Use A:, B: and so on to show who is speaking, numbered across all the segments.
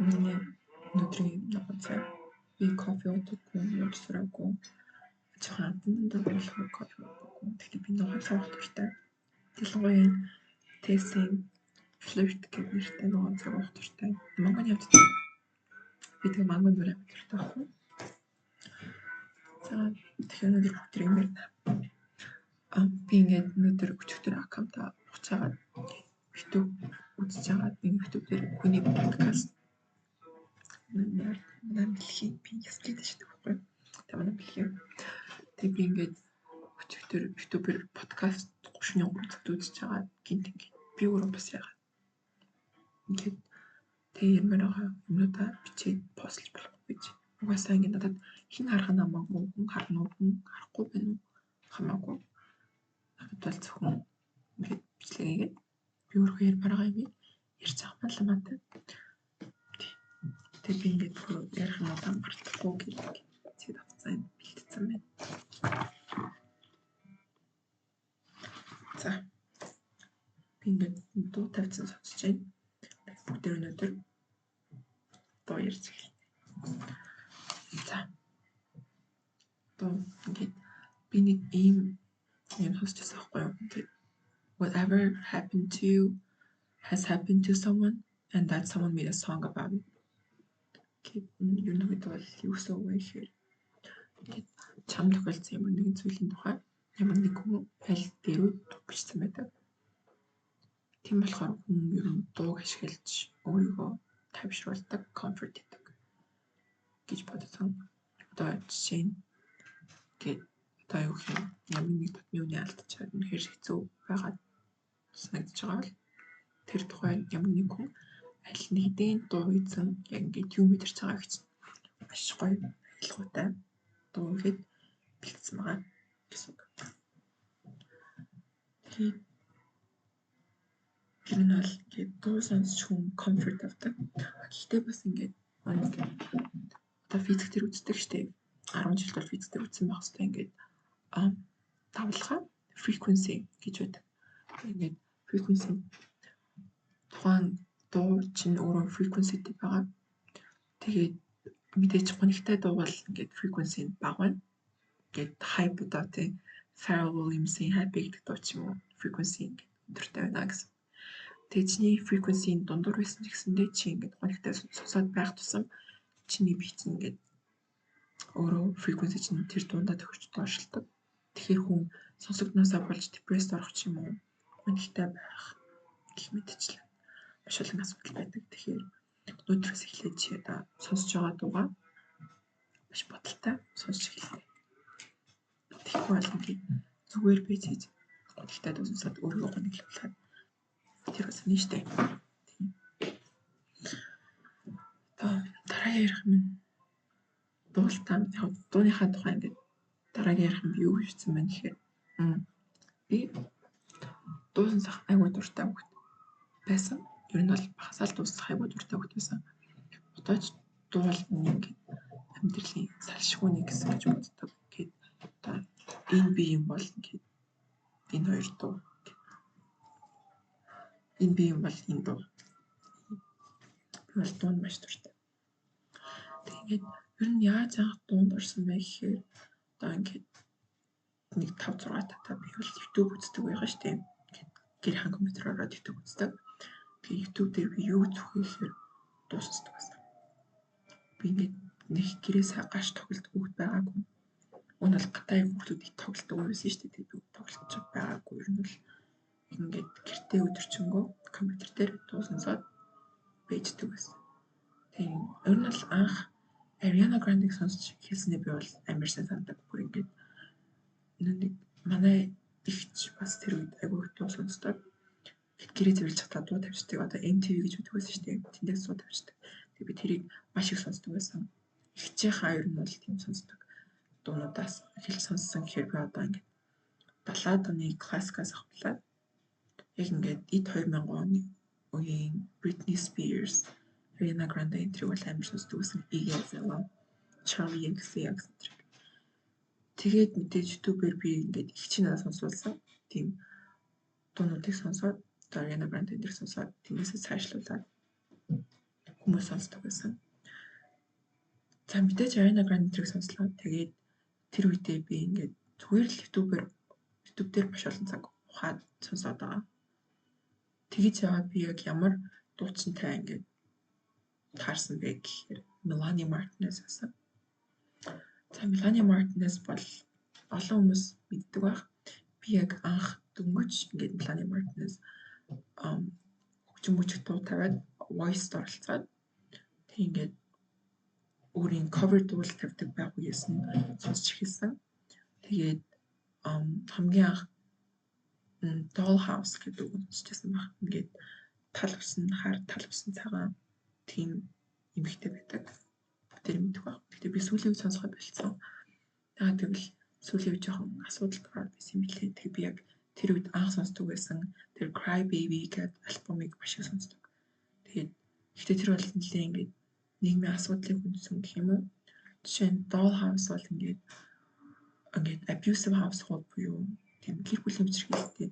A: Миний өдрийн ногоон би кофе уудаг уусраагүй жоохон дөрвөлхөө кофе уудаг. Тэгэхээр би ногоон цай уух дуртай. Ялангуяа Tessin Flirt гэх нэртэй ногоон цай уух дуртай. Монгол явж би тэгээ мангад бүрээ дуртай байхгүй. За тэгэхээр өнөөдөр бүгд юм байна. Би ингээд өнөөдөр өчигдөр аккаунтаа ухацаагаад YouTube үзэж байгаа. YouTube дээр хүний подкаст намлхийг би ясчихэд шийдэх байхгүй. Тамаа бэлхий. Тэг би ингээд өчигдөр YouTube-ээр подкаст 30,000 үзэж байгаа. Гинт ингээд би өөрөө бас яагаад ингээд тэг ямар юмудаа бичээд постлж болохгүй гэж. Угаасаа ингээд надад хин харах намаагүй, хүн харна уу, хүн харахгүй байна уу хамаагүй. Надад бол зөвхөн ингээд бичлэгээгээд би өөрөө ярмаар байгаа юм ярьж байгаа юм ламаатай. Тэг би ингээд ярих юм удаан мартахгүй гэж зэд авцсан бэлтцсэн байна. За би ингээд дуу тавьсан сонсож байна. Бүгд өнөөдөр дуу ярьж эхэлнэ. За дуу ингээд би нэг ийм сонсож байсан байхгүй юу? Ингээд whatever happened to you has happened to someone and that someone made a song about it. Юу нэг бол юу гэсэн үг вэ гэхээр чам тохиолдсон ямар нэгэн зүйлийн тухай ямар нэг хүн аль дээр бичсэн байдаг. Тийм болохоор хүн ер нь дууг ашиглаж өөрийгөө тавьшруулдаг, comfort хийдэг гэж бодсон. Одоо жишээ нь одоо юу гэх юм ямар нэг дотны үний алдчихад үнэхээр хэцүү байгаад санагдаж байгаа бол тэр тухай ямар нэг хүн аль нэгэн дуу хийсэн яг ингээд юу мэдэрч байгаа гэж маш гоё ойлгоотой дуу ихэд бэлдсэн байгаа гэсэн үг. Тэгээд тэр нь бол ингээд дуу сонсч хүн comfort авдаг. Гэхдээ бас ингээд одоо физик төр үздэг штеп 10 жил бол физик төр үзсэн байх хэвээр ингээд давлага frequency гэж байдаг. Ингээд frequency тухайн дуу чинь өөрөө frequencyтэй байгаа. Тэгээд мэдээж гонигтай дуу бол ингээд frequency нь бага байна. Ингээд high budget Pharrell Williams-ийн Happy гэдэг дуу ч юм уу frequency ингээд өндөртэй байна гэсэн. Тэгээд чиний frequency нь дундуур байсан ч гэсэндээ чи ингээд гонигтай сонсоод байх тусам чиний бие чинь ингээд өөрөө frequency чинь тэр дундаа төгсөж доошлдог. Тэгэхээр хүн сонсогдноосаа болж депресд орох ч юм уу гонигтай байх гэх мэтчлэн маш олон асуудал байдаг. Тэгэхээр өнөөдрөөс эхлээд чи одоо сонсож байгаа дуугаа маш бодолтой сонсож эхэлнэ. Тэгэхгүй бол ингээд зүгээр бийж гонигтай дуу сонсоод өөрийгөө гониглуулаад тэр бас нээштэй. Дараа ярих юм дуултаа яг дууныхаа тухай ингээд дараагийн ярих юм би юу хийсэн байна гэхээр би дуу сонсох айгуу дуртай хүүхэд байсан. Ер нь бол багасаа л дуу сонсох айгуу дуртай хүүхэд байсан. Одоо ч дуу бол ингээд амьдралын салшгүй нэг гэсэн гэж боддог. Гэт одоо энэ би юм бол ингээд энэ хоёр дуу. Энэ би юм бол энэ дуу. Би бол дуунд маш дуртай. Тэгээд ер нь яаж анх дуунд орсон бэ гэхээр одоо ингээд нэг 5-6 та би бол YouTube үздэг байгаа шүү дээ. Гэр хаан компьютер ороод YouTube үздэг. Тэгээд YouTube дээр би юу үзэх вэ гэхээр дуу сонсдог байсан. Би ингээд нэг гэрээсээ гарч тоглолт бүгд байгаагүй. Уул гадаа хүмүүсүүд их тоглолтог байсан шүү дээ. Би тоглолт ч байгаагүй. Ер нь бол ингээд гэртээ өдөржингөө компьютер дээр дуу сонсоод бэждэг байсан. Тэгээд ер нь бол анх Ariana Grande-г сонсч хэлснээр би бол амар санагдав. Бүр ингээд нэг манай ихч бас тэр үед айгүй дуу сонсдог. Гэрээ зөвлөж чадаад дуу тавьчихдаг. Одоо MTV гэж үүдэг байсан шүү дээ. Тэндээс дуу тавьчихдаг. Тэгээд би тэрийг маш их сонсдог байсан. Ихчийнхаа ер нь бол тийм сонсдог. Дуунуудаас хэл сонссон гэхээр би одоо ингээд 70-аад оны классикаас ахвалаад яг ингээд 2000 оны үеийн Britney Spears, Ariana Grande энтриг бол амар сонсдог байсан. Iggy Azalea, Charli XCX энтриг. Тэгээд мэдээж YouTube-ээр би ингээд их чинаа сонсуулсан. Тийм дуунуудыг сонсоод Ariana Grande энтриг сонсоод тиймээсээ цаашлуулаад хүмүүс сонсдог байсан. За мэдээж Ariana Grande-ийг сонслоо. Тэгээд тэр үедээ би ингээд зүгээр л YouTube дээр маш олон цаг ухаад сонсоод байгаа. Тэгэж яваад би яг ямар дуучинтай ингээд таарсан бэ гэхээр Melanie Martinez байсан. За Melanie Martinez бол олон хүмүүс мэддэг байх. Би яг анх дөнгөж ингээд Melanie Martinez хөгжим бүжиг дуу тавиад voice оролцоод тэг ингээд өөрийн cover дуул тавьдаг байх үеэс нь сонсч эхэлсэн. Тэгээд хамгийн анх Dollhouse гэдэг үг сонсчихсан баг. Ингээд тал усан цагаан тийм эмэгтэй байдаг. Тэр мэдэх баг. Гэтэ би сүүлийн үед сонсоход болцсон. Яагаад гэвэл сүүлийн үед жоохон асуудал гараад байсан юм билээ. Тэг би яг тэр үед анх сонсдог байсан. Тэр Cry Baby гэдэг альбомыг маш их сонсдог. Тэгээд гэхдээ тэр бол нэлээ ингээд нийгмийн асуудлыг хүндсэн гэх юм уу. Жишээ нь Dollhouse бол ингээд abusive household буюу тийм гэр бүлийн хүчирхийлэлтэй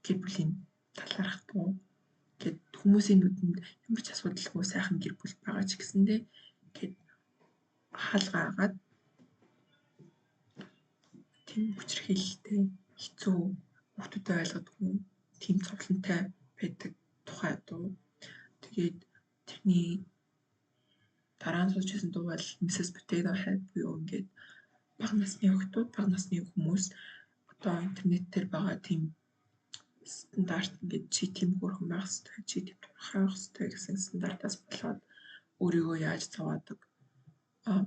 A: гэр бүлийн талаарх дуу. Гэт хүмүүсийн нүдэнд ямар ч асуудалгүй сайхан гэр бүл байгаа ч гэсэндээ гэт хаалгаагаад тийм хүчирхийлэлтэй хэцүү хүмүүстэй ойлгодгүй тийм зовлонтой байдаг тухай дуу. Тэгээд тэрний дараа нь сонсч байсан дуу бол Mrs. Potato Head буюу ингээд бага насны охтууд, бага насны хүмүүс одоо интернет дээр байгаа тийм стандарт ингээд чи тийм хөрхөн байх хэрэгтэй, чи тийм турхай байх хэрэгтэй гэсэн стандартаас болоод өөрийгөө яаж зовоодог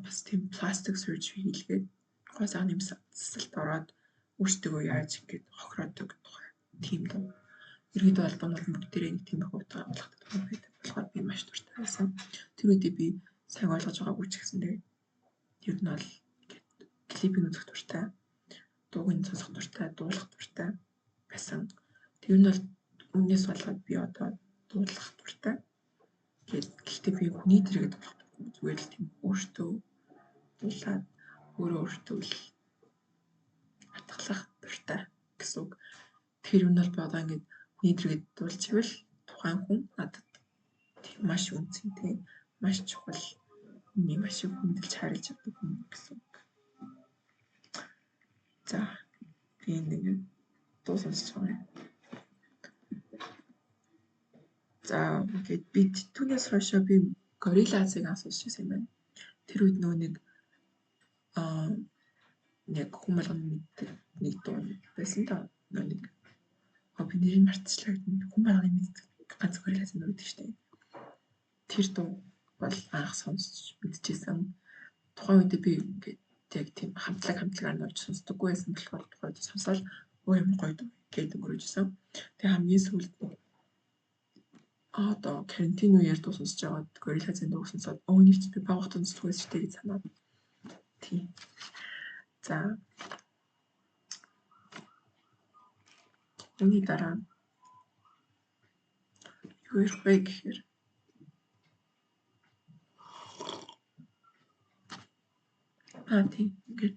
A: бас тийм пластик surgery хийлгээд гоо сайхан юм засалт ороод өөртөө яаж ингээд хохироодог тухай тийм дуу. Ерөнхийдөө албан бол бүгдээрээ нэг тийм их утга агуулгатай дуу байдаг. Болохоор би маш дуртай байсан. Тэр үедээ би сайн ойлгож байгаагүй ч гэсэндээ ер нь бол клипийг үзэх дуртай, дууг нь сонсох дуртай, дуулах дуртай байсан. Тэр нь бол үүнээс болоод би одоо дуулах дуртай. Гэхдээ би хүний дэргэд дуулах дуртай. Зүгээр л тийм өөртөө дуулаад өөртөө л хатгалах дуртай гэсэн үг. Тэр нь бол би одоо ингээд хүний дэргэд дуулж ивэл тухайн хүн надад тийм маш үнцэнтэй, маш чухал, маш их хүндэлж харилж чаддаг хүн гэсэн үг. За би нэг дуу сонсож байгаа юм. За ингээд би түүнээс хойш би Gorillaz-ыг сонсч байсан юм байна. Тэр үед нөгөө нэг яг хүн болгоны мэддэг нэг дуу байсан та нэг би нэрийг мартчихлаа гэдэг хүн болгоны мэддэг ганц Gorillaz-ын дуу гэдэг шүү дээ. Тэр дуу бол анх сонсч мэдчихсэн. Тухайн үед би ингээд яг тийм хамтлагаар нууж сонсдоггүй байсан болохоор тухайд сонсоод ямар гоё дуу гэдэг өнгөрөөжсэн. Тэгээ хамгийн сүүлд одоо карантин үеэр дуу сонсож байгаад Gorillaz-ын дуу сонсоод нэг би багт сонсдог байсан шүү дээ гэж санаад. Тийм. За. Үүний дараа юу ярих вэ гэхээр тийм ингээд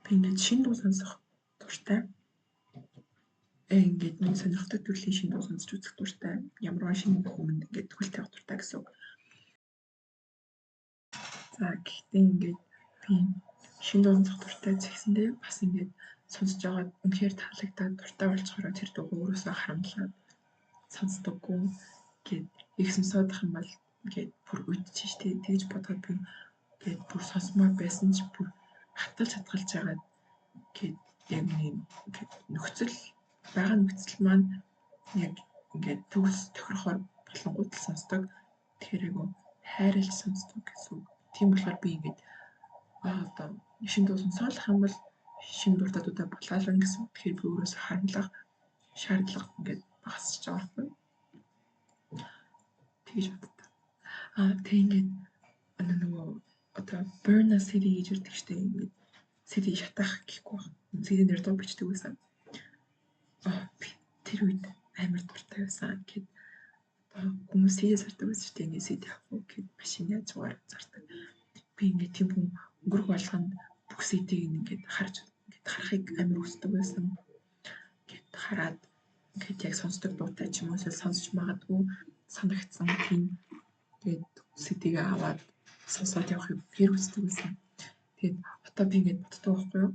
A: би ингээд шинэ дуу сонсох дуртай. Ингээд нэг сонирхолтой төрлийн шинэ дуу сонсч үзэх дуртай. Ямар шинэ хүмүүнд ингээд төгөл тавих дуртай гэсэн үг. За гэхдээ ингээд би шинэ дуу сонсох дуртай гэсэндээ бас ингээд сонсож байгаад үнэхээр таалагдаад дуртай болцохоор тэр дууг өөрөөсөө харамлаад сонсдоггүй. Ингээд их сонсоодох юм бол ингээд бүр үдчихэж тэгж бодоход би ингээд бүр сонсмоор байсан ч бүр хатгалж байгаад ингээд яг нэг нөхцөл байгаа нөхцөл маань яг ингээд төгс тохирохоор болонгууд л сонсдог. Тэгэхээр айгу хайрлж сонсдог гэсэн үг. Тийм болохоор би ингээд одоо шинэ дуу сонсоолох юм бол шинэ дуртадуудаа булаална гэсэн. Тэгэхээр би өөрөөсөө харамлах шаардлага ингээд багасч байгаа байхгүй. Тэгж боддог. Тэг ингээд нөгөө одоо Burn a City гэж ирдэг штеп ингээд CD шатах гэхгүй байна. CD нэр дуу бичдэг байсан. Тэр үед амар дуртай байсан. Гэт хүмүүс CD зардаг байсан штеп ингээд CD авах гэд машин яаж угаар зардаг. Би ингээд тийм хүн өнгөрөх болгонд бүх CD-г ингээд харахыг амар хүсдэг байсан. Гэт хараад ингээд яг сонсдог дуутай ч юм уу сонсож магадгүй. санагдсан тийм тэгээд CD-гээ аваад сонсоод явахыг хэр хүсдэг байсан. Тэгээд одоо би ингэж боддог байхгүй юу?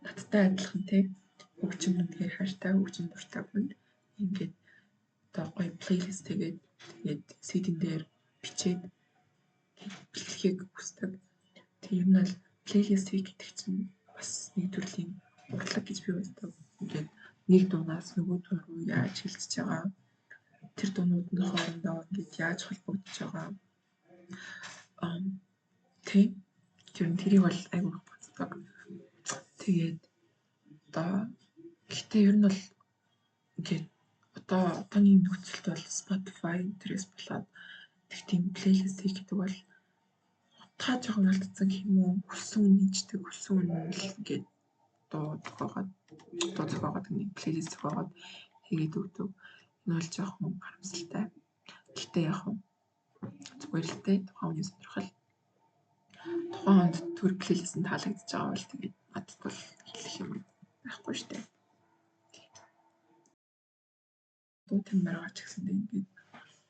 A: Надтай адилхан те хөгжим үнээр хайртай хөгжим дуртай хүнд ингээд одоо гоё плейлист тэгээд CD-н дээр бичээд бэлтгэхийг хүсдэг. Тийм юм бол плейлистийг гэдэг чинь бас нэг төрлийн урлаг гэж би боддог. Ингээд нэг дуунаас нөгөө дуу руу яаж хилцэж байгаа, тэр дуунууд нь хоорондоо ингээд яаж холбогдож байгаа. Тийм. Тэрийг бол айгүй боддог. Тэгээд одоо гэхдээ ер нь бол ингээд одооний нөхцөлд бол Spotify интерес болоод тэг тийм плейлист гэдэг бол утгаа жоохон алдсан гэх юм уу? Хүссэн үн нэгждэг, хүссэн үн л ингээд дуу зохиогоод нэг плейлист зохиогоод хийгээд өгдөг. Энэ бол жоохон харамсалтай. Гэхдээ яг хөө зүгээр л дээ тухайн үний сонирхол. Тухайн онд төр плейлист нь таалагдж байгаа бол тэгээд надад бол хэлэх юм байхгүй шүү дээ. Дуу тамир байгаа ч гэсэндээ ингээд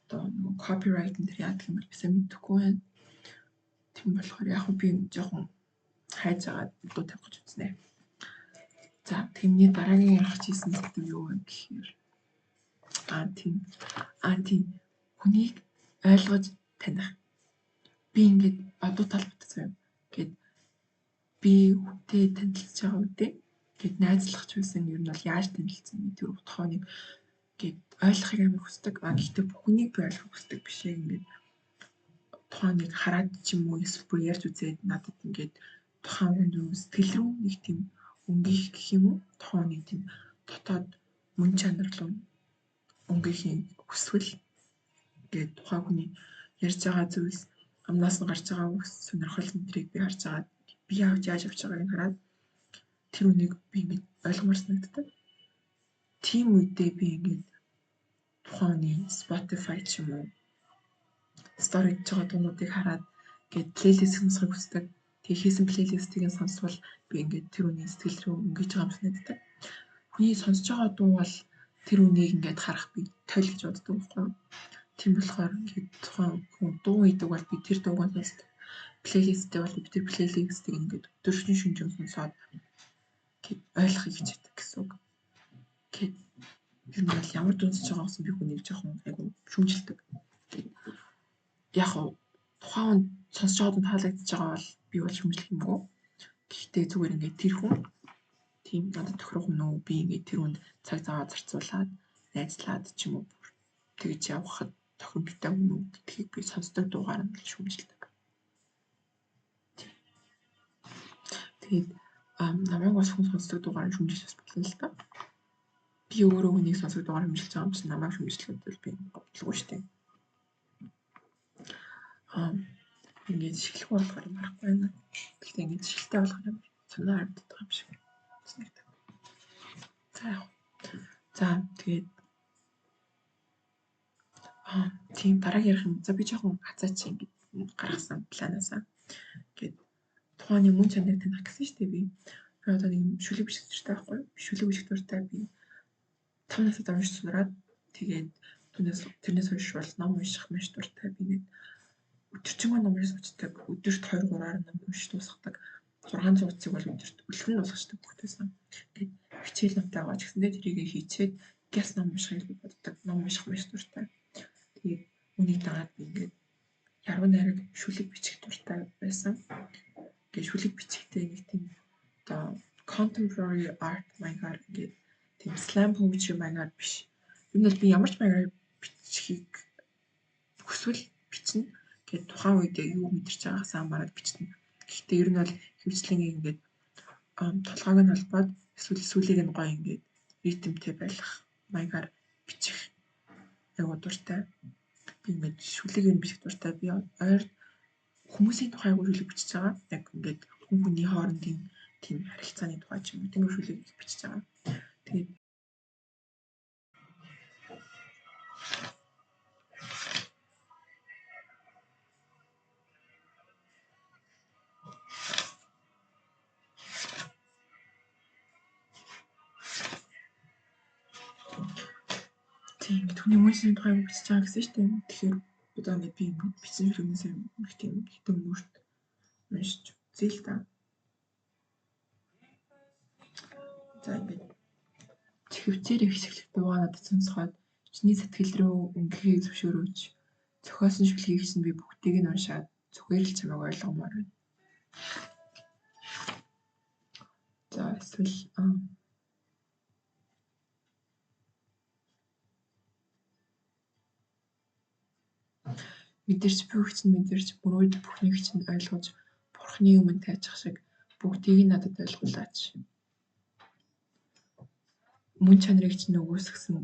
A: одоо нөгөө copyright энэ яадаг юм бол бисаа мэдэхгүй байна. Тийм болохоор яг би жоохон хайж агаад дуу тавих гэж үзнэ. За тэрний дараагийн ярих гэсэн зүйл юу вэ гэхээр тийм хүнийг ойлгож таних. Би ингээд одуу талбарт заяа. Ингээд би хүнтэй танилцж байгаа үедээ ингээд найзлах ч байсан ер нь бол яаж танилцсан тэр утгааныг ингээд ойлгохыг амар хүсдэг. Гэхдээ бүхнийг би ойлгох хүсдэг биш ээ. Ингээд тухайныг хараад ч юм уу эсвэл бүр ярьж үзээд надад ингээд тухайн хүн сэтгэл рүү нэг тийм өнгөх гэх юм уу? Тухайн нэг тийм дотоод мөн чанар руу өнгөхийн хүсвэл ингээд тухайн хүний ярьж байгаа зүйлс амнаас нь гарч байгаа үгс сонирхол энтрийг би харж агаад би яаж явж байгааг нь хараад тэр үнийг би ингээд ойлгомоор санагддаг. Тийм үедээ би ингээд тухайн хүний Spotify ч юм уу стори хийж байгаа дуунуудыг хараад ингээд плейлист сонсохыг хүсдэг. Тэгээ хийсэн плейлистийг нь сонсвол би ингээд тэр үний сэтгэл рүү өнгөж байгаа юм санагддаг. Хүний сонсож байгаа дуу бол тэр үнийг ингээд харах би тойл гэж боддог байхгүй юу? Тийм болохоор ингээд тухайн хүн дуу хийдэг бол би тэр дууг нь сонсдог. Плейлисттэй бол би тэр плейлистийг ингээд өдөржин шүнжин сонсоод ингээд ойлгохыг хичээдэг гэсэн үг. Ингээд ер нь бол ямар дуу сонсож байгаа гэсэн би хүнийг жоохон айгу шүмжилдэг. Яг тухайн хүн сонсож байгаад нь таалагдж байгаа бол би бол шүмжлэх юм уу? Гэхдээ зүгээр ингээд тэр хүн тийм надад тохирох хүн үү? Би ингээд тэр хүнд цаг зав зарцуулаад найзлаад ч юм уу тэгж явахад тохиромжтой хүн үү гэдгийг би сонсдог дуугаар нь шүмжилдэг. Тэгээд намайг бас хүн сонсдог дуугаар нь шүмжилж бас болно л та. Би өөрөө хүнийг сонсдог дуугаар шүмжилж байгаа юм чинь намайг шүмжлэхэд бол би бодлого шүү дээ. Ингээд шиглэх болохоор юм аргагүй байна. Гэхдээ ингээд шилтэй болохоор юм санаа харагддаг юм шиг санагдав. За тэгээд тийм дараагийн ярих юм. За би жоохон хацаач ингээд гаргасан планаасаа. Ингээд тухайн мөн чанарыг таних гэсэн шүү дээ би. Би одоо нэг шүлэг бичих дуртай байхгүй юу? Шүлэг бичих дуртай би 5 настай уншиж сураад тэгээд тэрнээс хойш бол ном унших маш дуртай. Би нэг өдөржингөө ном уншиж суудаг. Өдөрт 2-3-аар ном уншиж дуусгадаг. 600 цэг бол өдөрт өлгөн дуусгачдаг бүхтэйсэн. Тэгээд хичээл номтой байгаа ч гэсэндээ тэрийг хийчээд гяс ном уншихыг боддог. Ном унших маш дуртай. Тэгээд үнийг дагаад ингээд яруу найраг шүлэг бичих дуртай байсан. Ингээд шүлэг бичихтэй нэг тийм одоо contemporary art маягаар ингээд тийм slam poetry маягаар биш. Энэ бол би ямар ч маягаар бичихийг хүсвэл бичнэ. Тэгээд тухайн үедээ юу мэдэрч байгаасаа хамаараад бичнэ. Гэхдээ ер нь бол хөвчлэн ингээд толгойг нь холбоод эсвэл сүлийг нь гоё ингээд ритмтэй байлгах маягаар бичих айгуу дуртай. Би ингээд шүлэг юм бичих дуртай. Би ойр хүмүүсийн тухайг шүлэг бичиж байгаа. Яг ингээд хүний хоорондын тийм харилцааны тухай ч юм уу тийм шүлэг бичиж байгаа. Тэгээд Тийм түүний мөсийн тухайг бичиж байгаа гэсэн шүү дээ. Тэгэхээр одоо ингээд би бичсэн filmээс нэг тийм хитэн мөрт уншиж үзье л та. За ингээд хөвцөөрөө хэсэглэх дуугаа надад сонсоход чиний сэтгэл рүү өнгөхийг зөвшөөрөөч. Зохиосон шүлгийг чинь би бүгдийг нь уншаад зүгээр л чамайг ойлгомоор байна. За эсвэл мэдэрч бүх чинь мэдэрч мөрөөд бүхнийг чинь ойлгож бурхны өмнө тайчих шиг бүгдийг нь надад ойлгуулаач. Мөн чанарыг чинь өгөөсгсөн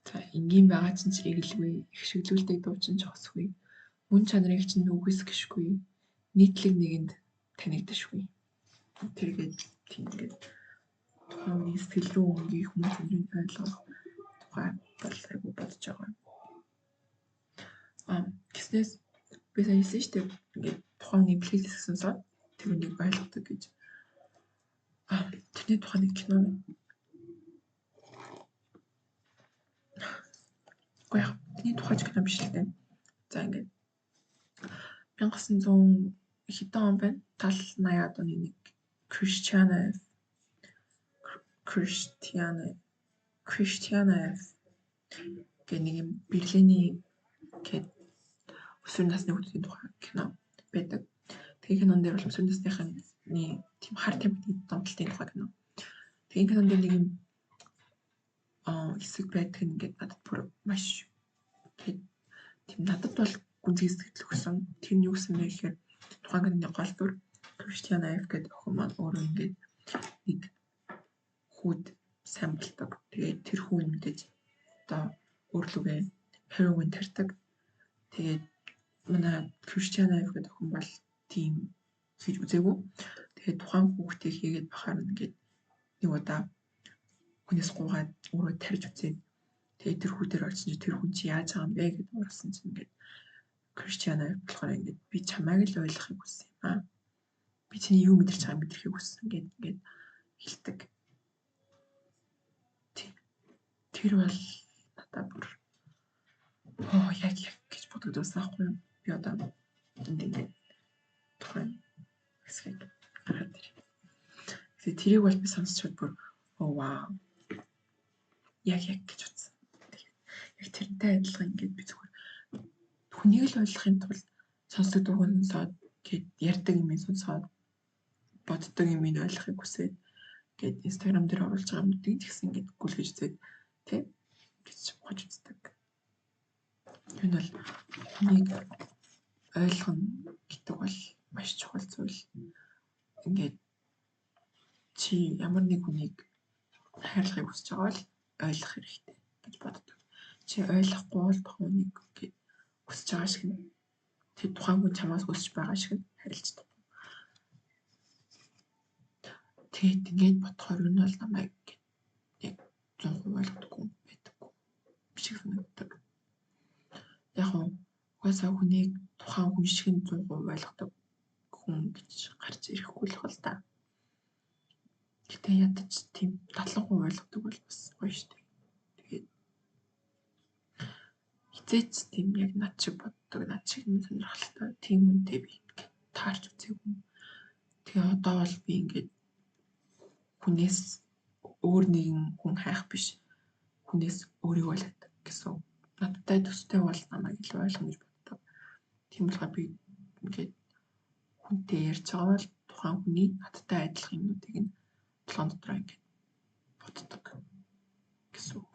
A: за энгийн байгаа чинь чирээгэлгүй их шиглүүлдэг дуу чинь жогсгүй. Мөн чанарыг чинь өгөөсгөшгүй нийтлэг нэгэнд танигдашгүй. Тэргээд тийм ингээд тухайн сэтгэл рүү өнгөх мөн чанарыг ойлгох тухай бол айгу бодож байгаа. Гэснээс би сайн хэлсэн шүү дээ. Ингээд тухайн плейлист сонсоод тэр үнийг ойлгодог гэж. Тэрний тухайн нэг кино байна. Тэрний тухайч кино биш л дээ. За ингээд 1900 хэдэн он байна? 70-80-аад оны нэг Christiana гэх нэг юм Берлиний гээд өсвөр насны хүүхдийн тухай кино байдаг. Тэгээ кинон дээр бол өсвөр насныхны тийм хар тамхины донтолтын тухай кино. Тэгээ кинон дээр нэг юм хэсэг байдаг ингээд надад бүр маш тийм надад бол гүнзгий сэтгэл өгсөн. Тэр нь юу гэсэн бэ гэхээр тухайн киноны гол дүр Christiana F гэдэг охин маань өөрөө ингээд нэг хүүд сайн болдог. Тэгээд тэр хүн мэдээж одоо өөрлөгөө heroin тарьдаг. Тэгээд манай Christiana F гэдэг охин бол тийм хийж үзээгүй. Тэгээд тухайн хүүхдээ хийгээд бахаар ингээд нэг удаа хүнээс гуугаад өөрөө тарьж үзээд тэгээд тэр хүү дээр очиж тэр хүн чи яаж байгаа юм бэ гэдээ уралсан чинь ингээд Christiana болохоор ингээд би чамайг л ойлгохыг хүссэн юм аа. Би чиний юу мэдэрч байгааг мэдрэхийг хүссэн ингээд хэлдэг. Тэр бол надад бүр яг гэж бодогдсон аахгүй юу? Би одоо ингээд тухайн хэсгийг хараад ирээ. Тэгээ тэрийг бол би сонсчод бүр вау. Яг гэж утсан. Яг тэрнтэй адилхан ингээд би зүгээр хүнийг л ойлгохын тулд сонсдог дууг сонсоод гээд ярьдаг юм сонсоод боддог юм ойлгохыг хүсээд гээд Instagram дээр оруулж байгаа юмнуудыг тэгсэн ингээд гүйлгэж үзээд тий гэж бож үздэг. Энэ бол хүнийг ойлгоно гэдэг бол маш чухал зүйл. Ингээд чи ямар нэг хүнийг хайрлахыг хүсэж байгаа бол ойлгох хэрэгтэй гэж боддог. Чи ойлгохгүй бол тухайн хүнийг хүсэж байгаа шиг нь тэр тухайн хүн чамаас хүсэж байгаа шиг нь харилцдаг. Тэгээд ингээд бодохоор энэ бол намайг яг 100% ойлгодоггүй байдаггүй шиг санагддаг. Яг угаасаа хүнийг тухайн хүн шиг нь 100% ойлгодог хүн гэж гарч ирэхгүй л хол та. Гэтэ ядаж тийм 70% ойлгодог бол бас гоё штэ. Тэгээд хизээч тийм яг над шиг боддог, над шиг нь сонирхолтой тийм үнтэй би ингээд таарч үзээгүй. Тэгээ одоо бол би ингээд хүнээс өөр нэгэн хүн хайх биш. Хүнээс өөрийгөө ойлгодог гэсэн. Надтай төстэй бол намайг илүү ойлгоно гэж боддог. Тийм болохоор би ингээд хүнтэй ярьж байгаа бол тухайн хүний надтай адилхан юмнуудыг нь толгойн дотроо ингээд боддог гэсэн үг.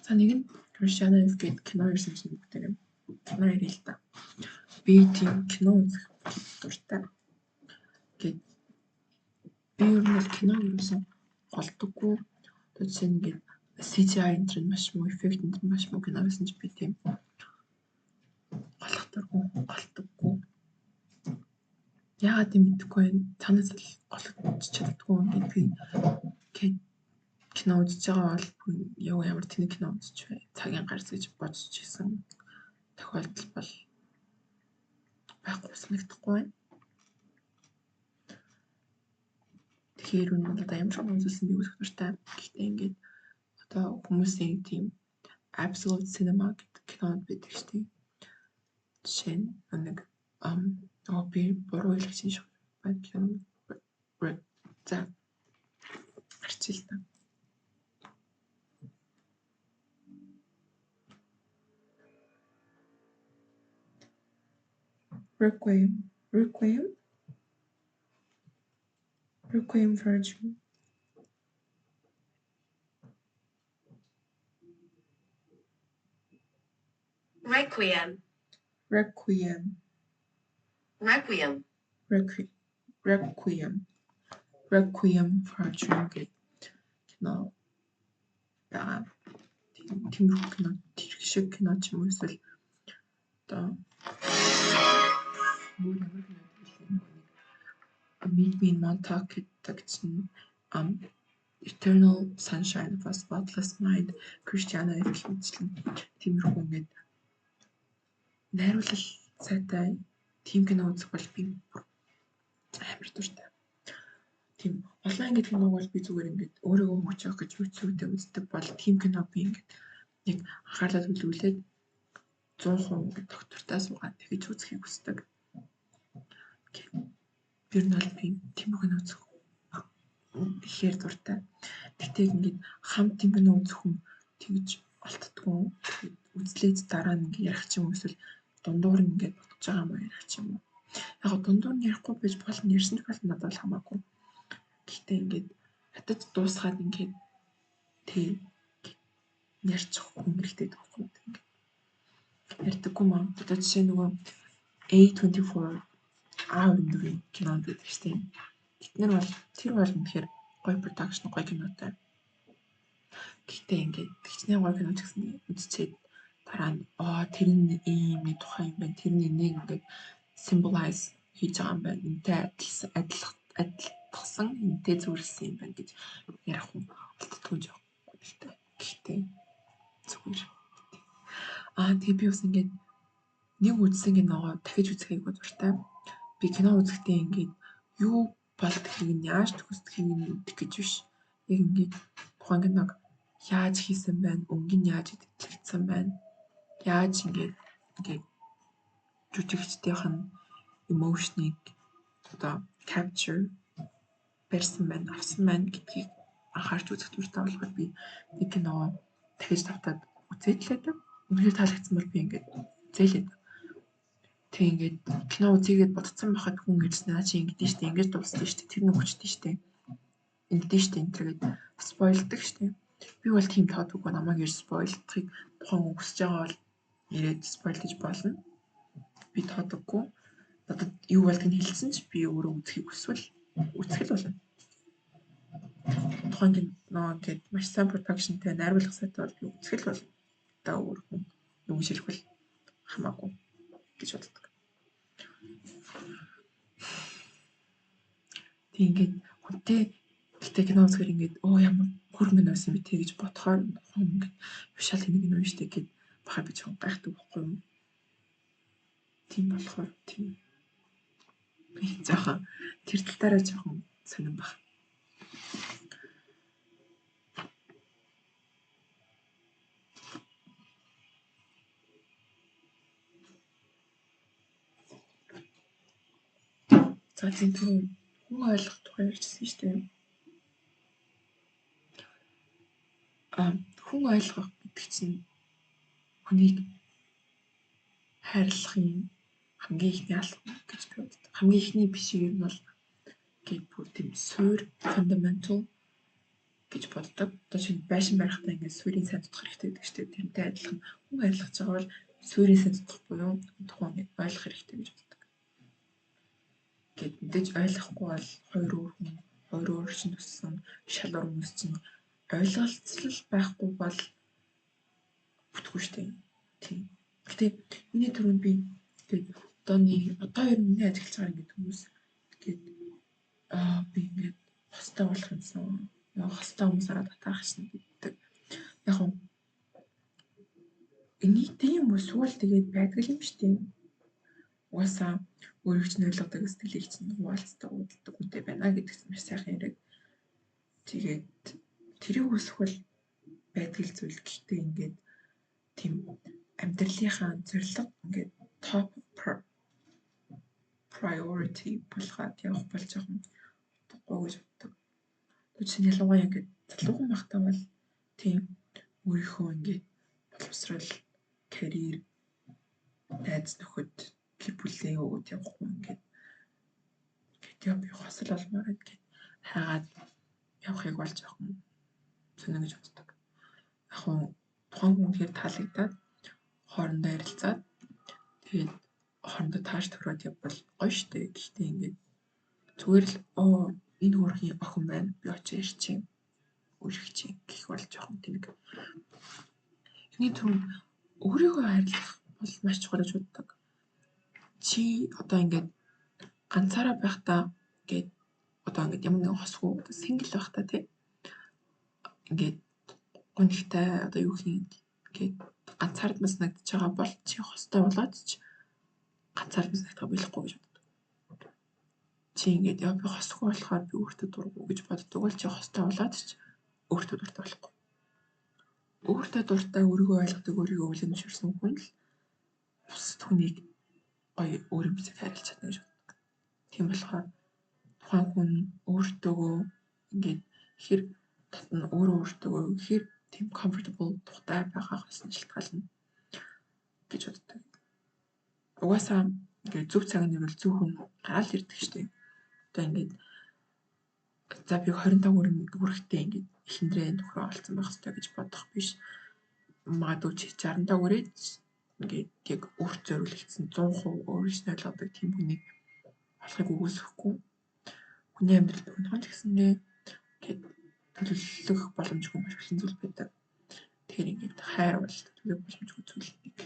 A: За нэг нь Christiana F гэдэг кино ирсэн чинь бүгдээ кино ярил л та. Би тийм кино үзэх дуртай. Гэт би ер нь кино ерөөсөн голдоггүй. Одоо жишээ нь ингээд CGI энэ маш муу, эффект энэ маш муу кино байсан ч би тийм голдоггүй. Яагаад юм мэдэхгүй байна. Танаас л голдож чаддаггүй ингээд би кино үзэж байгаа бол яв ямар тэнэг кино үзэж бай. Цагийн гарц гэж бодож исэн тохиолдол бол байхгүй санагдахгүй байна. Тэгэхээр энэ бол одоо ямар ч кино үзүүлсэн би үзэх дуртай. Гэхдээ ингээд одоо хүмүүсийн тийм absolute cinema гэдэг кинод байдаг шүү дээ. Жишээ нь нэг би буруу хэлж шиг байна. За гарчил та. Requiem for a Dream.
B: Requiem.
A: Requiem.
B: Requiem.
A: Requiem. Requiem for a Dream гэдэг кино байгаа. Тиймэрхүү кино, тэр шиг кино ч юм уу эсвэл одоо Meet Me in Montauk гэдэг чинь Eternal Sunshine of a Spotless Mind, Christiana F-ийн тиймэрхүү ингээд найруулал сайтай тийм кино үзэх бол би амар дуртай. Тийм олон ангид киног бол би зүгээр ингээд өөрийгөө хөгж явах гэж үцүүдэд үздэг бол тийм кино би ингээд яг анхаарлаа төлөвлөлээд 100% доктортай суугаад тэгэж үзэхийг хүсдэг. Тэр нь бол би тийм кино үзэх ихээр дуртай. Тэгтээ ингээд хамт тийм кино үзэх хүн тэгж олддгүй. Үзлээд дараа нь ингээд ярих ч юм уу эсвэл дундуур нь ингээд бодож байгаа юм ярих ч юм уу. Яг дундуур нь ярихгүй байж болно, ярьсан ч болно, надад бол хамаагүй. Гэхдээ ингээд хатаж дуусгаад ингээд тий ярьчих хүн хэрэгтэй байхгүй ингээд ярьдаггүй маа. Одоо жишээ нөгөө A24 A24 кинонд байдаг шүү дээ. Тэр бол үнэхээр гоё продакшн, гоё кинотой. Гэхдээ ингээд тэгчнээ гоё кино ч гэсэн үзчихээд дараа нь тэр нь ийм нэг тухайн юм байна. Тэр нь энийг ингээд symbolize хийж байгаа юм байна. Энтэй адилтгсан, энтэй зөвлөсөн юм байна гэж ярих хүн олддгүй жоох. Гэхдээ зүгээр. Тэгээ би бас ингээд нэг үзсэн киногоо дахиж үзэхийг дуртай. Би кино үзэхдээ ингээд юу болдгийг нь яаж төгсдгийг нь мэдэх гэж биш. Яг ингээд тухайн киног яаж хийсэн байна, өнгө нь яаж идэгдсэн байна, яаж ингээд жүжигчдийнх нь emotion-ыг одоо capture барьсан байна, авсан байна гэдгийг анхаарч үзэх дуртай болохоор би нэг киногоо дахиж тавтаад үзээд л байдаг. Үнэхээр таалагдсан бол би ингээд зээлээд. Тэг ингээд кино үзийгээд бодсон байхад хүн ирсэн наа чи ингэдэж штэ, ингэж дууссан штэ, тэр нэг хүчтэй штэ. Ингэдэж штэ энэ төргээд спойлдог штэ. Би бол тийм таадаггүй, намайг ирж спойлдохыг тухайн хүн хүсэж байгаа бол ирээд спойлдож болно. Би таадаггүй. Надад юу болдгийг хэлсэн ч би өөрөө үзэхийг хүсвэл үзэх л болно. Тухайн кино ингээд маш сайн продакшнтэй, найруулга сайтай бол би үзэх л болно. Одоо өөр хүн юу шилжвэл хамаагүй гэж боддог. Тэг ингээд хүнтэй гэтээ кино үзэхээр ингээд ямар хүрмэн байсан бэ гэж бодохоор ингээд бишаал нэг юм штэ гэд бахаа би жоохон гайхдаг байхгүй юу. Тийм болохоор тийм би жоохон тэр талтаараа жоохон сонирн баг. За тийм хүн ойлгох тухай ярьжсэн шүү дээ. Хүн ойлгох гэдэг чинь хүнийг хайрлахын хамгийн ихний алхам гэж би боддог. Хамгийн ихний бишиг нь бол гээд бүр тийм суурь fundamental гэж боддог. Одоо чинь байшин барихтаа ингээд суурийг сайн тодох хэрэгтэй гэдэг чинь тэрнтэй адилхан хүн ойлгож байгаа бол суурийг сайн тодох буюу тухайн ингээд ойлгох хэрэгтэй гэж боддог. Гэт мэдээж ойлгохгүй бол хоёр өөр шин төссөн шал хүмүүс чинь ойлголцол байхгүй бол бүтггүй штэ. Тийм. Гэтэ миний түрүүнд би тэгээд одоо ер нь ажиллаж байгаа ингээд хүмүүс тэгээд би ингээд хостой болох юмсан хостой хүмүүс араад татаах шин гэдэг. Яг нь энийг тийм эсвэл тэгээд байдаг юм шүү дээ. Угаасаа өөрийг чинь ойлгодог сэтгэлийг чинь хуваалцдаг үүдэлдэг үнтэй байна гэдэг чинь маш сайхан яриаг. Тэгээд тэрийг үүсэхвэл байдаг зүйл гэхдээ ингээд тийм амьдралынхаа зорилго ингээд top priority болгоод явах болж байгаа юм. Утгагүй гэж боддог. Тэгвэл ялангуяа ингээд залуухан байхдаа бол тийм өөрийнхөө ингээд боловсрал, карьер, найз нөхөд, гэр бүлээ өгөөд явахгүй ингээд би хосол олмоор ингээд хайгаад явахыг болж байгаа юм. Сонин гэж боддог. Яг нь тухайн хүн үнэхээр таалагдаад хоорондоо ярилцаад тэгээд хоорондоо тааш төрөөд явбал гоё штэ. Гэхдээ ингээд зүгээр л энэ хөөрхийн охин байна. Би очиж ярьчих. Өөрөх чинь гэх болж байгаа юм тийм. Эхний түрүүнд өөрийгөө хайрлах бол маш чухал гэж боддог. Чи одоо ингээд ганцаараа байхдаа ингээд одоо ингээд ямар нэгэн хосгүй одоо сингл байхдаа тийм ингээд гонхтой одоо юу хийх ингээд ганцаардмас нагдаж байгаа бол чи хостой болоод ч ганцаардмас нагдах болохгүй гэж боддог. Чи ингээд би хосгүй болохоор би өөртөө дургу гэж боддог бол чи хостой болоод ч өөртөө дуртай болохгүй. Өөртөө дуртай өөрийгөө ойлгодог, өөрийгөө өвлөмжшөрсөн хүн л бусад хүнийг гоё өөрийн бисэг хайрлаж чадна гэж боддог. Тийм болохоор тухайн хүн өөртөөгөө ингээд хэр татна өөртөөгөө хэр тийм comfortable тухтай байгаагаас нь шалтгаална гэж боддог. Угаасаа ингээд зөв цаг нь ирвэл зөв хүн гараал ирдэг штеп. Одоо ингээд за би 25 хүрэхтэй ингээд эхнэрээ нөхрөө олцсон байх хэрэгтэй гэж бодох биш. Магадгүй чи 65 хүрээд ингээд яг өөрт зориулагдсан 100% өөрөөсөө ойлгодог тийм хүнийг олохыг үгүйсэхгүй. Хүний амьдрал бүгд гэсэндээ ингээд төлөвлөх боломжгүй маш олон зүйл байдаг. Тэгэхээр ингээд хайр бол төлөвлөх боломжгүй зүйл нэг.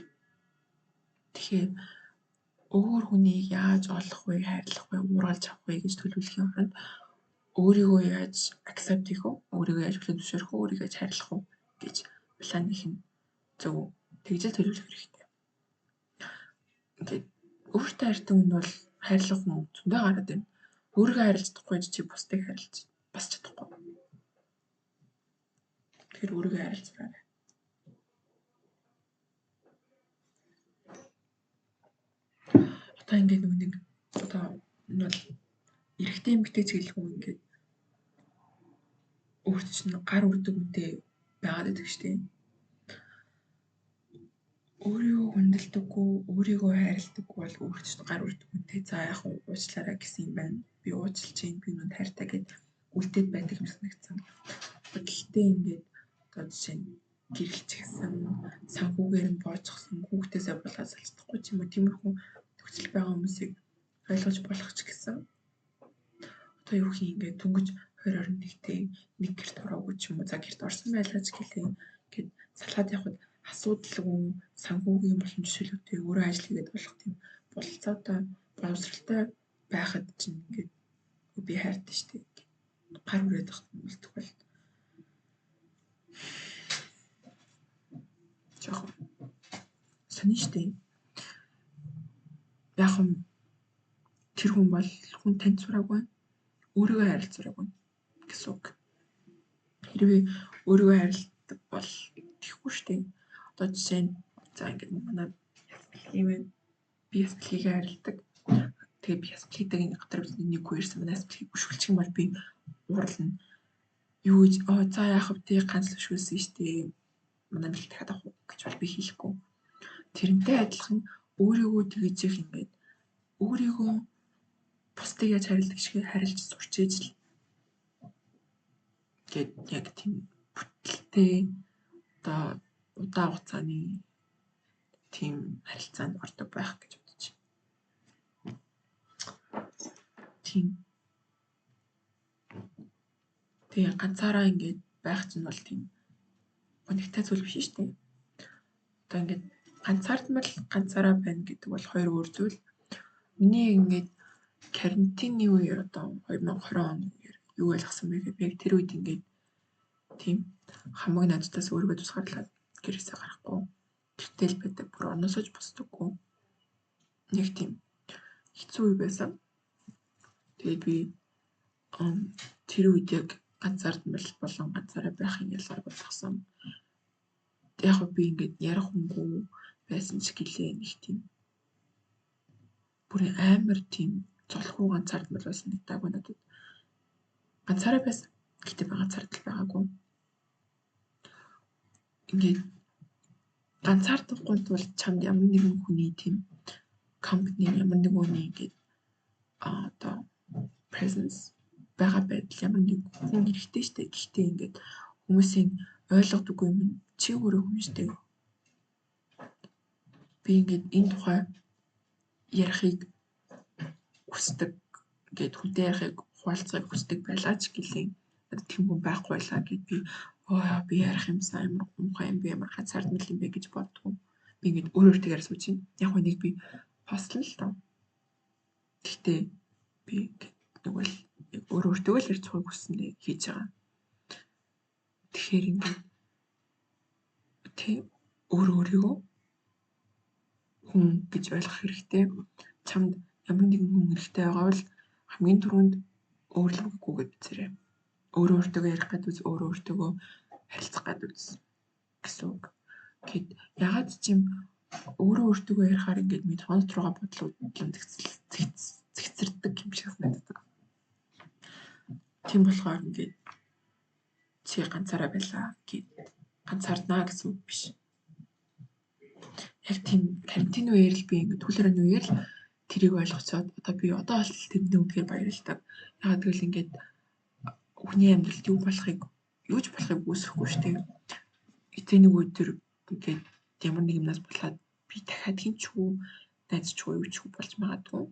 A: Тэгэхээр өөр хүнийг яаж олох вэ, хайрлах вэ, уургалж авах вэ гэж төлөвлөхийн оронд өөрийгөө яаж accept хийх вэ? Өөрийгөө яаж хүлээн зөвшөөрөх вэ? Өөрийгөө яаж хайрлах вэ гэж план хийх нь зөв. Тэгжэл төлөвлөх хэрэгтэй. Ингээд өөртөө хайртай хүн бол хайрлах хүн зөндөө гараад байна. Өөрийгөө хайрлаж чадахгүй чи бусдыг хайрлаж бас чадахгүй. Тэгэхээр өөрийгөө хайрлаж байна. Одоо ингээд нэг одоо энэ бол эрэгтэй эмэгтэй чиглэлгүй ингээд өөрт чинь гар үрдэг үнтэй байгаад байдаг шүү дээ. Өөрийгөө хүндэлдэггүй, өөрийгөө хайрладаггүй бол өөрт чинь гар үрдэг үнтэй за яг уучлаарай гэсэн юм байна. Би уучлж чинь би нүд хайртай гэд үлдээд байдаг юм санагдсан. Гэхдээ ингээд одоо жишээ нь гэрэлчихсэн, санхүүгээр нь боожчихсан, хүүхдээсээ булгаж салцдаггүй ч юм уу тиймэрхүү нөхцөл байгаа хүмүүсийг ойлгож болох ч гэсэн одоо юу хий ингээд дөнгөж 2021-тэй нэг гэрт ороогүй ч юм уу за гэрт орсон байлаач гэлээ ингээд салгаад явхад асуудалгүй санхүүгийн болон жишээлүүдтэй өөрөө ажил хийгээд болох тийм бололцоотой боловсралтай байхад чинь ингээд би хайртай шүү дээ. Гар үрээд байх үлдэх бол жоох сонин шүү дээ. Яг юм тэр хүн бол хүн танд сураагүй өөрийгөө хайрлах сураагүй гэсэн үг. Хэрвээ өөрийгөө хайрладаг бол тэхгүй шүү дээ. Одоо жишээ нь за ингээд манай юм би ясплийг хайрладаг. Тэгээ би ясплийдэг энэ гадар бидний нэг хүн ирсэн манай ясплийг бүшгэлчих юм бол би уурлна. Юу гэж за яах вэ тий ганц л шүүлсэн шүү дээ. Манай бэлт дахиад авах гэж бол би хийхгүй. Тэрнтэй адилхан өөрийгөө тэгэж их ингээд өөрийгөө бусдыг яаж хайрладаг шиг хайрлаж сурч ижил. Гэт яг тийм бүтэлтэй одоо удаа хугацааны тийм харилцаанд ордог байх гэж бодож байна. Тийм. Тэгээ ганцаараа ингээд байх чинь бол тийм гонигтай зүйл биш шүү дээ. Одоо ингээд ганцаараа байна гэдэг бол хоёр өөр зүйл. Миний ингээд карантины үеэр одоо 2020 он үеэр юу ойлгосон бэ гэхээр яг тэр үед ингээд тийм хамаг найзтаас өөрийгөө тусгаарлаад гэрээсээ гарахгүй гэртэл байдаг бүр орносож босдоггүй нэг тийм хэцүү үе байсан. Тэгээд би тэр үед яг ганцаардмал болон ганцаараа байхын ялгаагүй тагсан. Яг би ингээд ярих хүнгүй байсан ч гэлээ нэг тийм бүр амар тийм золгүй ганцаардмал байсан нэг даагүй надад. Ганцаараа байсан. Гэтэ би ганцаардл байгаагүй. Ингээд ганцаардахгүй тул чамд ямар нэгэн хүний тийм компани ямар нэг хүний ингээд одоо presence байгаа байдал ямар нэг хүн хэрэгтэй штэ. Гэхдээ ингээд хүмүүсийн ойлгодоггүй юм чи өөрөө хүн штэ. Би ингээд энэ тухай ярихыг хүсдэг гэд хүнтэй ярихыг хуалцахыг хүсдэг байлаа ч гэлээ надад тийм хүн байхгүй байлаа гэд би ярих юмсан амар муухай юм би ямар ганцаардмал юм бэ гэж боддгоо. Би ингээд өөртөө сууж байна. Яг нэг би постлно л доо. Гэхдээ би нэг бол өөртөө л ярьж байгааг хүснэ хийж байгаа. Тэгэхээр ингээд тийм өөрийгөө хүн гэж ойлгох хэрэгтэй. Чамд ямар нэгэн хүн хэрэгтэй байгаа бол хамгийн түрүүнд өөрлөггүйгээд үзээрэй. Өөртөө ярих гэдэг үз өөртөө харилцах гэдэг үз гэсэн үг. Гэт ягаад ч юм өөртөө ярихаар ингээд мэд хонот руугаа бодлууд зэгцэрдэг юм шиг санагддаг. Тийм болохоор ингээд чи ганцаараа байлаа гэд ганцаарднаа гэсэн үг биш. Яг тийм карантин үеэр л би ингээд түлхэрэн үеэр л тэрийг ойлгоцоод одоо би одоо бол тэрэнд үнхээр баярлалтай. Ягаад гэвэл ингээд хүний амьдралд юуж болохыг үүсэхгүй шүү дээ. Эцэг нэг өдөр ингээд ямар нэг юмнаас болоод би дахиад хинчгүй найзчгүй юучгүй болж магадгүй.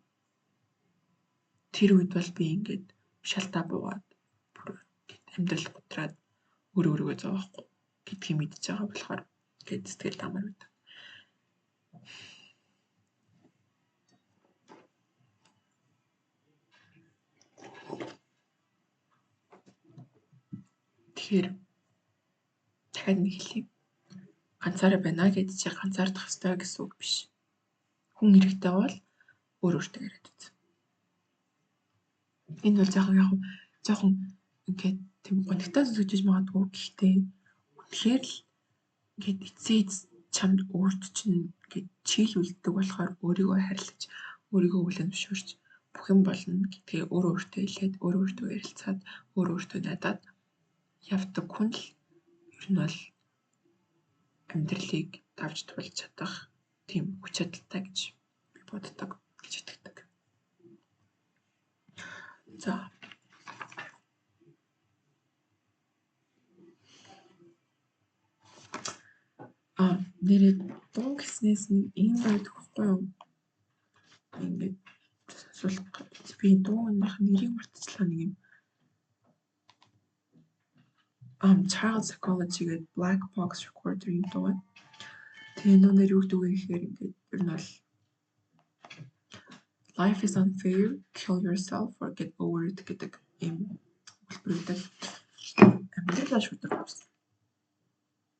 A: Тэр үед бол би ингээд шалтаа буугаад бүр амьдрал готраад өөрийгөө зовоохгүй гэдгийг мэдчихэж байгаа болохоор ингээд сэтгэл амар байдаг. Тэгэхээр дахиад нэг хэлье. Ганцаараа байна гэдэг чи ганцаардах ёстой гэсэн үг биш. Хүн хэрэгтэй бол өөртөө яриад үз. Энэ бол жоохон ингээд тийм гонигтай зүйлж магадгүй гэхдээ үнэхээр л ингээд эцээ чамд өөрт чинь ингээд чийл үлддэг болохоор өөрийгөө харьлаж өөрийгөө хүлээн зөвшөөрч бүх юм болно гэдгээ өөртөө хэлээд өөртөө ярилцаад өөртөө найдаад явдаг хүн л ер нь бол амьдралыг давж туулж чадах тийм хүч чадалтай гэж би боддог гэж итгэдэг. За. Нэрээ дуу гэснээс нь ийм байдаг хгүй юу? Ингээд сонсуулах би дууных нэрийг мартчихлаа нэг юм. Child Psychology гэдэг Black Box Recorder юм дуу. Тэгээ нэр юу гэдэг вэ гэхээр ингээд ер нь бол Life is unfair, kill yourself or get over it гэдэг юм хэлбэрүүдэл амьдралаа шүтдэг болсон.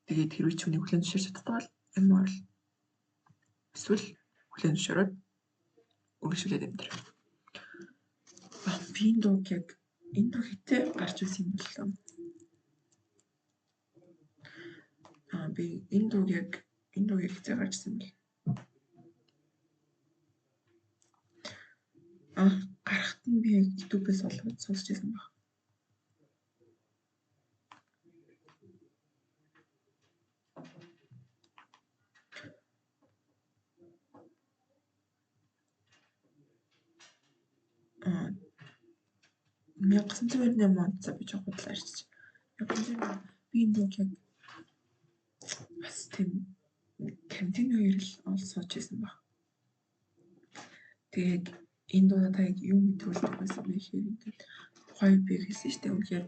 A: Тэгээд хэрвээ ч үнийг хүлээн зөвшөөрч чаддаг бол ямар л эсвэл хүлээн зөвшөөрөөд үргэлжлүүлээд амьдрах. Би энэ дууг яг энэ дуу хитэ гарч ирсэн юм боллоо. Би энэ дууг яг хитэ гарч ирсэн бэл. Гарахт нь би яг YouTube-ээс олоод сонсч байсан баг. Меня 1998 онд за би жоох бодлоо арчиж. Би энэ дууг яг бас тийм карантин үеэр л олсооч байсан баг. Тэгээд энэ дуу надад яг юу мэдрүүлдэг байсан бэ гэхээр ингээд тухайн би хэлсэн шүү дээ үнэхээр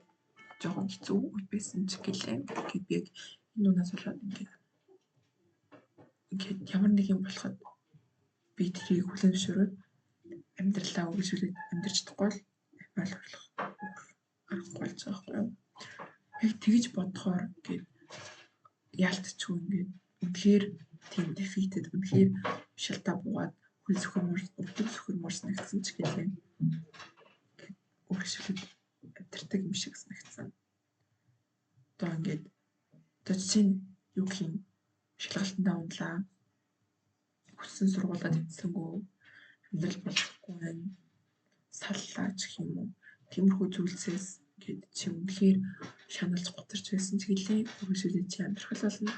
A: жоохон хэцүү үе байсан ч гэлээ. Тэгээд би яг энэ дуунаас болоод ингээд ямар нэг юм болоход би тэрийг хүлээн зөвшөөрөөд амьдралаа үргэлжлүүлээд амьдарч чадахгүй бол амиал орлох аргагүй болж байгаа байхгүй юу. яг тэгж бодохоор ингээд яалтчгүй ингээд үнэхээр тийм defeated үнэхээр шалтаа буугаад хөл зөвхөрмөр санагдсан ч гэлээ өөрчлөлт амтардаг юм шиг санагдсан. Одоо ингээд жишээ нь юу гэх юм шалгалтандаа унлаа. Хүссэн сургуулаа тэнцсэнгүү амьдрал болохгүй байна. Саллаа ч гэх юм уу. Тиймэрхүү зүйлсээс ингээд чи үнэхээр шаналж готарч байсан ч гэлээ өөрчлөлт чи амьдрах болно.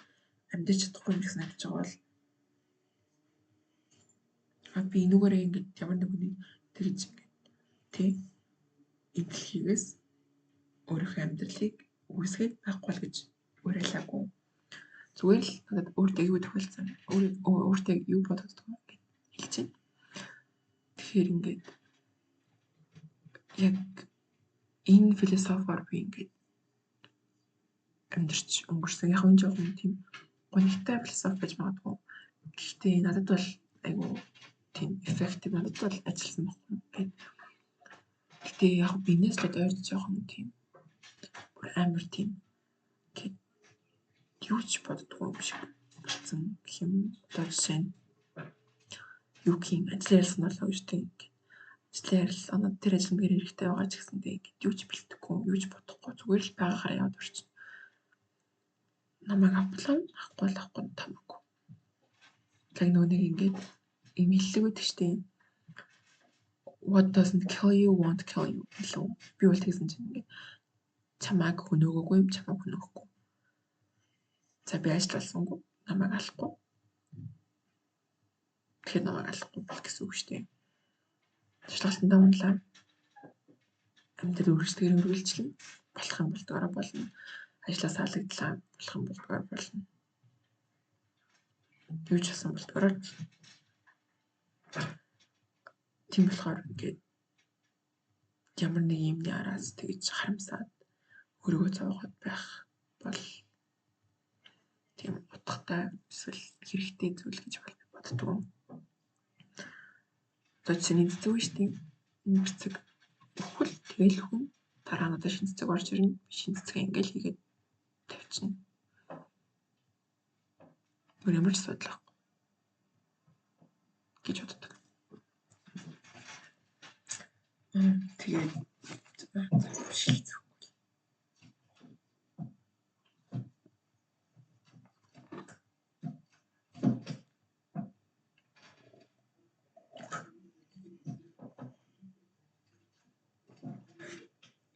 A: Амьдч чадахгүй юм шиг санагдаж байгаа бол би энүүгээрээ ингээд ямар нэг хүний тэгж ингээд тий энэ дэлхийгээс өөрийнхөө амьдралыг үүсгээд байхгүй л гэж уриалаагүй. Зүгээр л надад өөртөө юу тохиолдсон өөртөө юу бодогддог вэ гэж хэлж байна. Тэгэхээр ингээд яг энэ философиор би ингээд амьдарч өнгөрсөн. Яг энэ жоохон тийм гонигтай философи гэж магадгүй. Гэхдээ надад бол айгу тийм effective надад бол ажилласан байхгүй гэдэг. Гэхдээ яг бинээс л ойрч жоохон тийм бүр амар тийм гэд юу ч боддгоо юм шиг болсон гэх юм. Одоо жишээ нь юу гэх юм ажил ярилцсан болоо гэж тийм ажил ярилцсан тэр ажил дээр хэрэгтэй байгаа ч гэсэндээ ингээд юу ч бэлтгэхгүй юу ч бодохгүй зүгээр л байгаагаар яваад орчих. Намайг авахгүй тамаагүй. Яг нэг ингээд ийм хэллэг өгдөг штеп. What doesn't kill you won't kill you гэлөө. Би бол тэгсэн чинь ингээд чамайг хөнөөгөөгүй юм чамайг хөнөөхгүй. За би ажилласангүй намайг алахгүй. Тэгэхээр намайг алахгүй бол гэсэн үг штеп. Шалгалтандаа унлаа. Амьдрал өөрчлөлтөөр үргэлжлэн болох юм бол дөрөв болно. Ажлаас хаалгадлаа болох юм бол дөрөв болно. Юу ч асан бол дөрөв. Тийм болохоор ингээд ямар нэг юмны араас тэгж харамсаад өөрийгөө зовооход байх бол тийм утгатай эсвэл хэрэгтэй зүйл гэж боддог. Одоо чиний зүг шүү дээ. Энэ цэцэг өхөл тэгэл хүн дараа надад шинэ цэцэг орж ирнэ. Шинэ цэцэг ингээл хийгээд тавьчихна. Өөр ямар ч асуудал гэж боддог. Тэгээд шилжих.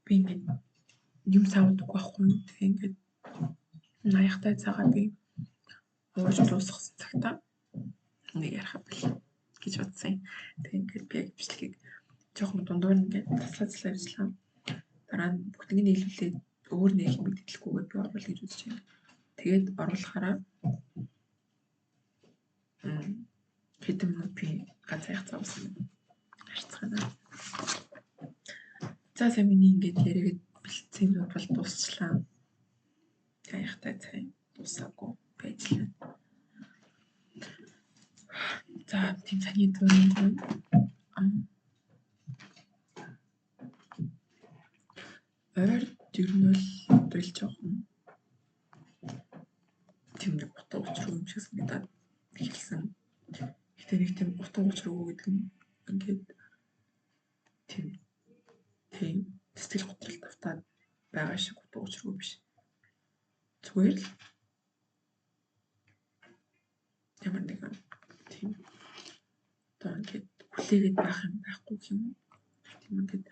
A: Би ингээд юм савдаг байхгүй. Тэгээ ингээд наяхтай цагаа би ууж дуусгасан цагтаа нэг ярих бэл гэж бодсон. Тэгээ ингээд би яг бичлэгийг жоохон дундуур ингээд таслаа ажиллаа. Дараа нь бүгднийг нийлүүлээд өөр нэг юм мэдээлэлгүйгээр би оруулах гэж үзэж байна. Тэгээд оруулахаараа хэдэн минут би ганц яг цавсан харцгаана. За сайн миний ингээд яриагээд бэлдсэн юмуд бол дуусчлаа. Яахтай цай дуусаагүй байжлаа. За тийм саний дөрөв ойр дөрнөл өдрөл жоохон тийм нэг утга учир юм шиг санагдаад хэлсэн. Гэтэ нэг тийм утга учир гэдэг нь ингээд тийм сэтгэл готрол тавтаад байгаа шиг утга учиргүй биш. Зүгээр л ямар нэгэн тийм одоо ингээд хүлээгээд байх юм байхгүй юм. Тийм ингээд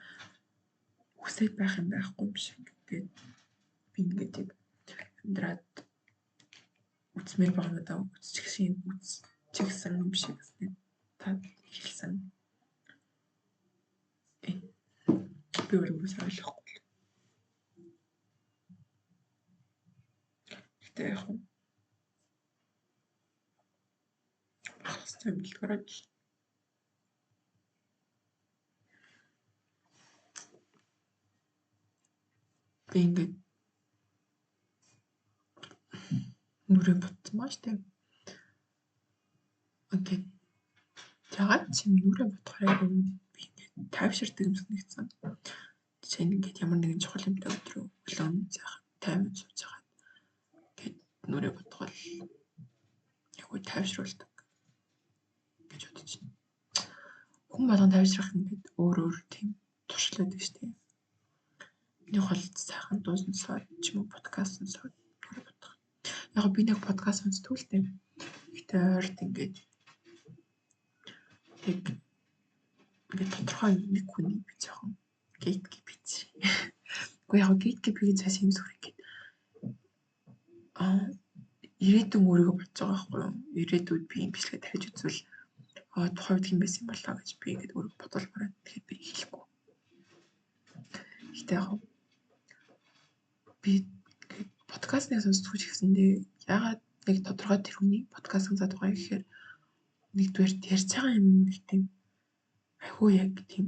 A: хүсээд байх юм байхгүй юм шиг ингээд би ингээд амьдраад үсмэр багнадаа үсчихсэн юм шиг та хэлсэн. Би өөрөөс ойлгохгүй. Гэтэ яг хөө хастай бэлтгэрэг би ингээд нүрэ ботмаа штэ. Окей. Яагаад чи нүрэ ботхороо би ингээд тайвширдаг юм санагдсан. Жишээ нь ингээд ямар нэгэн чухал юмтай өдрөө өглөө таймд сууж байгаа. Гэт нүрээ бодгол яг уу тайвшруулдаг гэж бодож байна. Хүн болгон тайвшрах ингээд өөр тийм туршил байдаг шүү дээ. Миний хол сайхан дуу сонсоод ч юм уу подкаст сонсоод нүрээ бодох. Яг би нэг подкаст сонсдог л дээ. Гэтэ ойрт ингээд тодорхой нэг хүний би жоохон гейткип хийж. Уу яг гейткипийг цааш юм сүрэх гээд ирээдүйн өөрийгөө бодож байгаа байхгүй юу? Ирээдүйд би юм бичлэг тавьж үзвэл тухайд хэм байсан юм болоо гэж би ингээд өөрийгөө бодвол бараад тэгэхээр би хэлэхгүй. Гэтэ яг би подкастыг сонсдог ч гэсэндээ ягаад нэг тодорхой тэр хүний подкаст сонсоод байгаа юм гэхээр нэгдүгээр ярьж байгаа юм нэг тийм айгүй яг тийм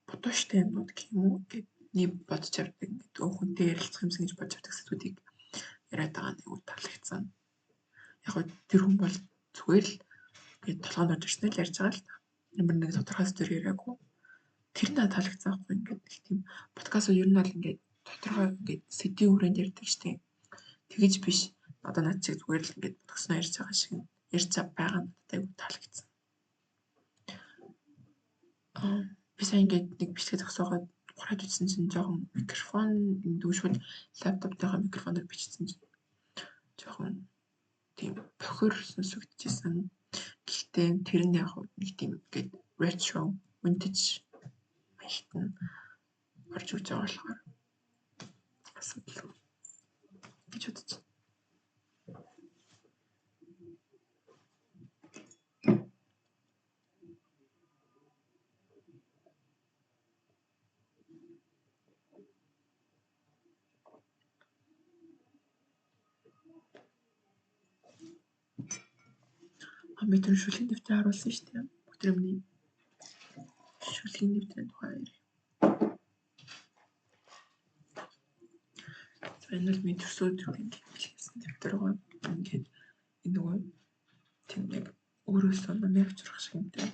A: бодвоштой юмнууд гэх юм уу гэд нэг бодож авдаг ингээд хүнтэй ярилцах юмсан гэж бодож авдаг зүйлийг яриад байгаа нэг үр таалагдсан. Яг тэр хүн бол зүгээр л ингээд толгойд орж ирсэн л ярьж байгаа л та. Ямар нэг тодорхой зүйл яриаггүй. Тэр надад таалагдсан байхгүй ингээд тийм подкаст ер нь бол ингээд тодорхой ингээд сэдвийн хүрээнд ярьдаг штеп. Тэгэж биш. Одоо над чиг зүгээр л ингээд төгснөө ярьж байгаа шиг ярьж байгаа надад айгүй таалагдсан. Би сайн ингээд нэг бичлэг зогсоогоод гураад үзсэн чинь жоохон микрофон дүүшүүл лаптоптойгоо микрофоноор бичсэн чинь жоохон тийм бохир сонсогдчихсэн. Гэхдээ тэр нь яг нэг тийм ингээд retro vintage маягт нь орж ирж байгаа болохоор асуудал гэж бодож байна. Би тэр шүлгийн дэвтэр харуулсан шүү дээ. Өдрөмний шүлгийн дэвтрийн тухай ярив. Энэ л миний төрсөн өдрийн хэлсэн дэвтэр байгаа. Ингээд энэ нөгөө тийм нэг өөрөөсөө намайг авчрах шиг юм дээ.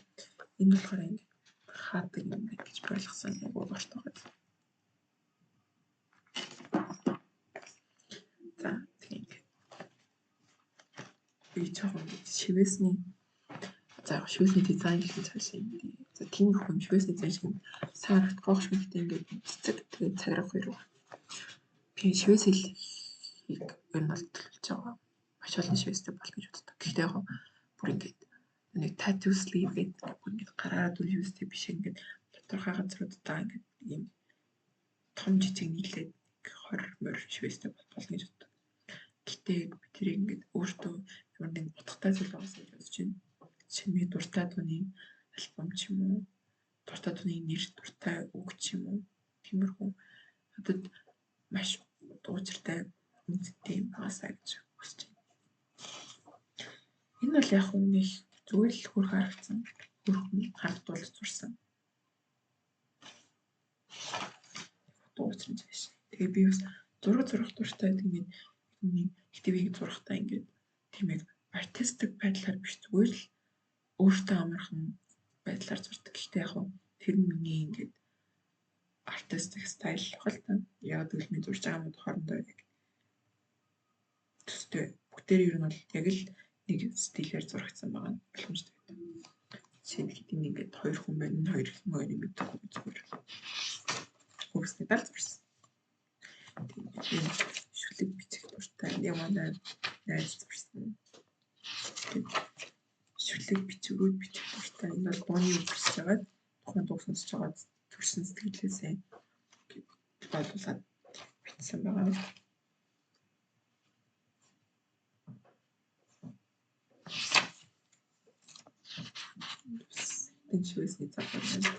A: Энэ болохоор ингээд хаадаг юм гэж ойлгосон яг уурт байгаа. За тийм. Би жоохон шивэсний дизайн гэж цааш юм дээ. За тийм бүхэн шивэсний дизайн шиг саарт гоох шмэгтэй ингээд цэцэг тэгээд цаграх хоёр. Би шивэсэл ер нь бол төлөвлөж байгаа. Маш олон шивэстэй бол гэж боддог. Гэхдээ яг бүр ингээд нэг tattoo sleeve гэдэг бүр ингээд гараараа дүр шивэстэй биш ингээд тодорхой газруудаа ингээд ийм том жижиг нийлээд 20 морь шивэстэй болно гэж боддог. Гэтэ би тэрийг ингээд өөртөө ямар нэг утгатай зүйл байгаас гэж бодож байна. Чиний дуртай дууны альбом ч юм уу, дуртай дууны нэр, дуртай үг ч юм уу, тиймэрхүү надад маш дуучиртай үнэтэй юм байгаасаа гэж хүсэж байна. Энэ бол яг нэг зүгээр л хөрх харагдсан, хөрхний харагдуулж зурсан. Дуучрын жааш. Тэгээ би бас зураг дуртай гэдэг нэг ихтэйг зурхтаа ингээд тийм яг артистик байдлаар биш зүгээр л өөртөө амархан байдлаар зурдаг. Гэхдээ яг тэр нь миний ингээд артистик стайл хол та. Яг л миний зурж байгаа юмуд хоорондоо яг төстэй. Бүгдээр ер нь бол яг л нэг стилээр зурагдсан байгаа нь боломжтой байдаг. Жишээ нь ингээд хоёр хүн байна. Энэ хоёр хүн өөр юм гэдэг зүгээр. Хөөсний дал зурсан. Тэгээд шүлэг бичих дуртай нэг манай найз зурсан. Шүлэг бичвэрүүд бичих дуртай. Энэ бол дууны үг бичиж байгаа. Тухайн дуу сонсож байгаа төрсэн сэтгэлээсээ бодлуулаад бичсэн байгаа. Энэ шивэсний цаг байна.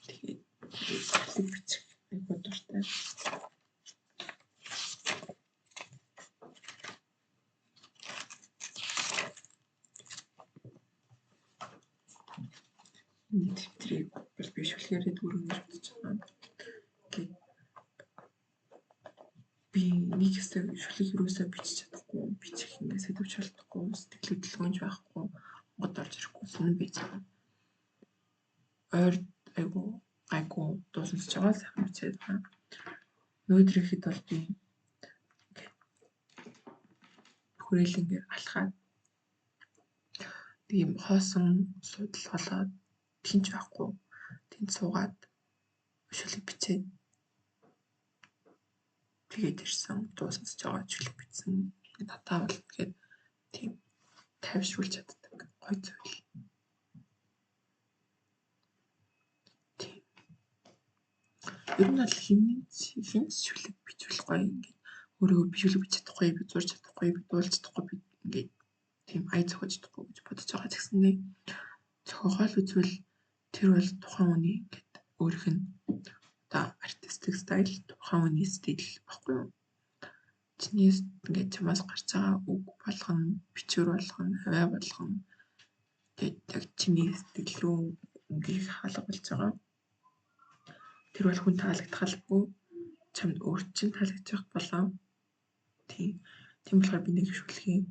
A: Тэгээд шүлэг бичих айгүй дуртай. Дэвтрийг бол би шүлгээрээ дүүргэж бодож байгаа. Гэт би нэг хэсэг шүлэг юусаа бичиж чадахгүй, бичих ингээ сэдвч болтохгүй, сэтгэл хөдлөлгөөнж байхгүй, гот орж ирэхгүй сүнэн байж байгаа. Ойр айгу дуу сонсож байгаа сайхан бичээд байгаа. Өнөөдөр ихэд бол би ингээд хүрээлэнгээр алхаад тийм хоосон судал болоод тэнч байхгүй. Тэнд суугаад шүлэг бичээд тэгээд ирсэн. Дуусаж байгаа шүлэг бичсэн. Надаа бол тэгээд тийм тайвшруулж чаддаг гоё зүйл. Тийм. Ер нь бол хинс шүлэг бичвэл гоё ингээд өөрөө би шүлэг бичиж чадахгүй, би зурж чадахгүй, би дуулж чадахгүй, би ингээд тийм ая зохиож чадахгүй гэж бодож байгаа гэсэндээ зохиогоол үзвэл тэр бол тухайн хүний ингээд өөрийнх нь одоо артистик стайл, тухайн хүний стил баггүй юу? Чиний ингээд чамаас гарч байгаа үг болгон, бичвэр болгон, аваа болгон тэгээд яг чиний сэтгэл рүү ингээд хаалга болж байгаа. Тэр бол хүн таалагдах албагүй. Чамд өөрт чинь таалагдчих болоо. Тийм болохоор би нэг шүлгийн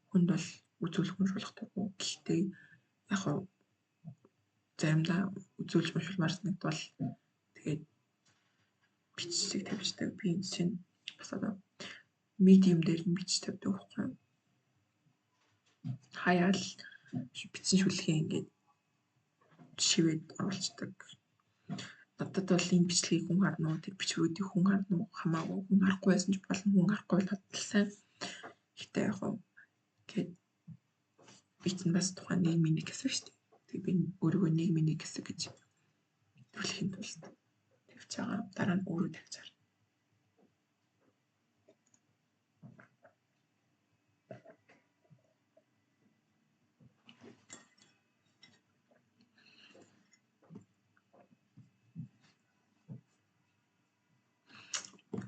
A: хүнд бол үзүүлэх уншуулах дурггүй. Гэхдээ яг хөө заримдаа үзүүлж уншуулмаар санагдвал тэгээд бичдэг тавьждаг. Би энэ чинь бас одоо медиум дээр нь бичиж тавьдаг байхгүй юу? Хаяал бичсэн шүлгээ ингээд шивэд оруулцдаг. Надад бол энэ бичлэгийг хүн харна уу, тэр бичвэрүүдийг хүн харна уу хамаагүй. Хүн харахгүй байсан ч болно, хүн харахгүй бол сайн. Гэхдээ яг хөө гээд би чинь бас тухайн нийгмийн нэг хэсэг шүү дээ. Тэгээ би өөрийгөө нийгмийн нэг хэсэг гэж төлөхийн тулд тавьж байгаа. Дараа нь өөрөө тавьж байгаа.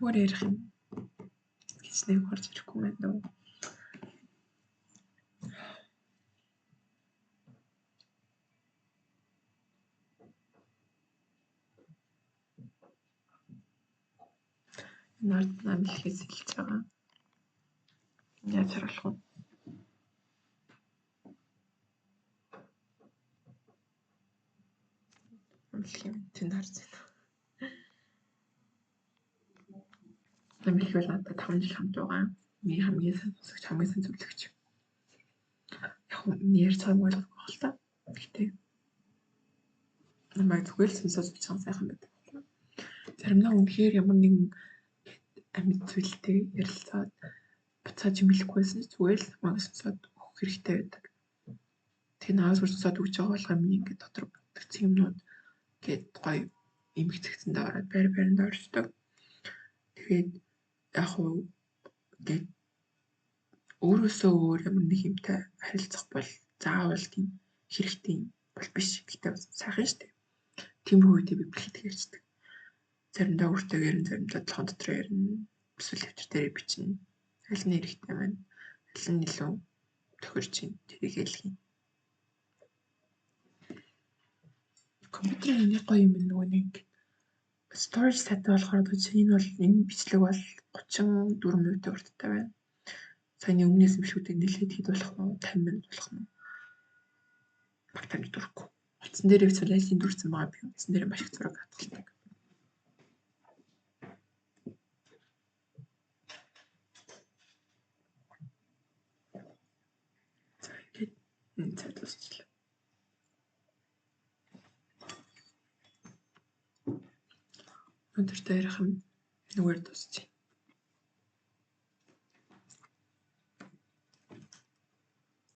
A: Өөр ярих юм гэж нэг орж ирэхгүй байна дөө. Нард намлахээс хэлж байгаа. Яаж харуулах вэ? Намлах юм тэнд харж байна. Намлах бол надад 5 жил хамт байгаа. Миний хамгийн сайн сонсогч, хамгийн сайн зөвлөгч. Яг миний ярьж байгааг ойлгох байх л та. Гэхдээ намайг зүгээр л сонсож байгаа сайхан байдаг. Заримдаа үнэхээр ямар нэгэн амьд зүйлтэй ярилцаад буцааж юм хэлэхгүйсэн ч зүгээр л намайг сонсоод өгөх хэрэгтэй байдаг. Тэгээ наас сонсоод өгч байгаа болгоо миний ингээд дотор бүтгцэн юмнууд гээд гоё эмгцэгцэндээ ороод байранд оршдог. Тэгээд яг хуу ингээд өөрөөсөө өөр ямар нэг юмтай харилцах бол заавал тийм хэрэгтэй юм бол биш. Гэхдээ бас сайхан шүү дээ. Тиймэрхүү үедээ би бэлтгэж ярьцдаг. Заримдаа өөртөө ярина, заримдаа толгойн дотор ярина, эсвэл төвчөр дээр бичнэ. Аль нь хэрэгтэй байна? Аль нь илүү тохирч байна? Тэрийг хэлхий. Компьютерийн нэг гоё юм нөгөө нэг storage сайтай болохоор энэ бол энэ бичлэг бол 34 минутын урттай байна. Саяны өмнөөс юм шүүдэг нэлээд хэд болох нь 50 минут болох нь. Багтаа мэдрэхгүй. Утсан дээр эсвэл аль нь дүрцэн байгаа би утсан дээр маш их зураг хатгалдаг. За ингээд энэ цаад дуусчлаа. Өнөөдөр ярих юм нүгээр дуусчих.